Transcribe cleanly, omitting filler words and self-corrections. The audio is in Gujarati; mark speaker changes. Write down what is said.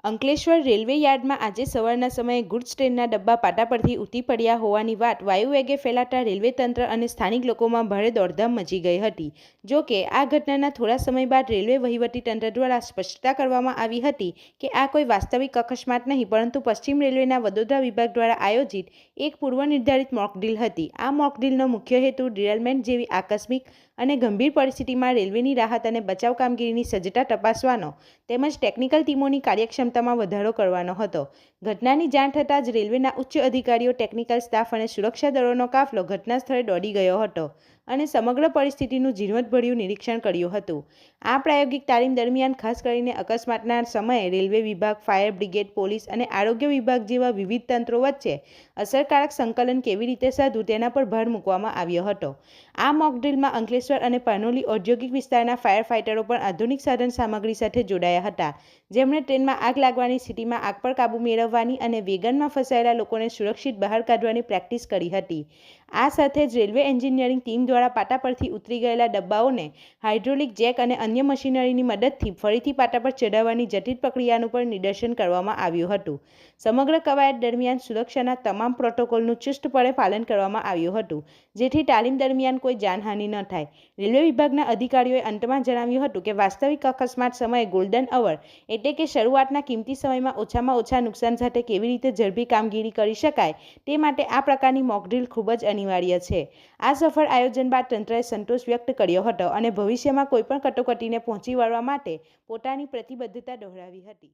Speaker 1: અંકલેશ્વર રેલવે યાર્ડમાં આજે સવારના સમયે ગુડ્સ ટ્રેનના ડબ્બા પાટા પરથી ઉતરી પડ્યા હોવાની વાત વાયુવેગે ફેલાતા રેલવે તંત્ર અને સ્થાનિક લોકોમાં ભારે દોડધામ મચી ગઈ હતી. જો કે આ ઘટનાના થોડા સમય બાદ રેલવે વહીવટીતંત્ર દ્વારા સ્પષ્ટતા કરવામાં આવી હતી કે આ કોઈ વાસ્તવિક અકસ્માત નહીં, પરંતુ પશ્ચિમ રેલવેના વડોદરા વિભાગ દ્વારા આયોજિત એક પૂર્વનિર્ધારિત મોકડ્રીલ હતી. આ મોકડ્રીલનો મુખ્ય હેતુ ડિરેલમેન્ટ જેવી આકસ્મિક અને ગંભીર પરિસ્થિતિમાં રેલવેની રાહત અને બચાવ કામગીરીની સજ્જતા તપાસવાનો તેમજ ટેકનિકલ ટીમોની કાર્યક્ષમતામાં વધારો કરવાનો હતો. ઘટનાની જાણ થતાં જ રેલવેના ઉચ્ચ અધિકારીઓ, ટેકનિકલ સ્ટાફ અને સુરક્ષા દળોનો કાફલો ઘટના સ્થળે દોડી ગયો હતો અને સમગ્ર પરિસ્થિતિનું ઝીણવટભર્યું નિરીક્ષણ કર્યું હતું. આ પ્રાયોગિક તાલીમ દરમિયાન ખાસ કરીને અકસ્માતના સમયે રેલવે વિભાગ, ફાયર બ્રિગેડ, પોલીસ અને આરોગ્ય વિભાગ જેવા વિવિધ તંત્રો વચ્ચે અસરકારક સંકલન કેવી રીતે સાધવું તેના પર ભાર મૂકવામાં આવ્યો હતો. આ મોકડ્રીલમાં અંકલેશ્વર અને પાનોલી ઔદ્યોગિક વિસ્તારના ફાયર ફાઇટરો પણ આધુનિક સાધન સામગ્રી સાથે જોડાયા હતા, જેમણે ટ્રેનમાં આગ લાગવાની સ્થિતિમાં આગ પર કાબૂ મેળવવાની અને વેગનમાં ફસાયેલા લોકોને સુરક્ષિત બહાર કાઢવાની પ્રેક્ટિસ કરી હતી. આ સાથે જ રેલવે એન્જિનિયરિંગ ટીમ દ્વારા પાટા પરથી ઉતરી ગયેલા ડબ્બાઓને હાઇડ્રોલિક જેક અને અન્ય મશીનરીની મદદથી ફરીથી પાટા પર ચઢાવવાની જટિલ પ્રક્રિયાનું પણ નિદર્શન કરવામાં આવ્યું હતું. સમગ્ર કવાયત દરમિયાન સુરક્ષાના તમામ પ્રોટોકોલનું ચુસ્તપણે પાલન કરવામાં આવ્યું હતું, જેથી તાલીમ દરમિયાન કોઈ જાનહાનિ ન થાય. રેલવે વિભાગના અધિકારીઓએ અંતમાં જણાવ્યું હતું કે વાસ્તવિક અકસ્માત સમયે ગોલ્ડન અવર એટલે કે શરૂઆતના કિંમતી સમયમાં ઓછામાં ઓછા નુકસાન સાથે કેવી રીતે ઝડપી કામગીરી કરી શકાય તે માટે આ પ્રકારની મોકડ્રીલ ખૂબ જ અનિવાર્ય છે. આ સફળ આયોજન બાદ તંત્રએ સંતોષ વ્યક્ત કર્યો હતો અને ભવિષ્યમાં કોઈપણ કટોકટીને પહોંચી વળવા માટે પોતાની પ્રતિબદ્ધતા દોહરાવી હતી.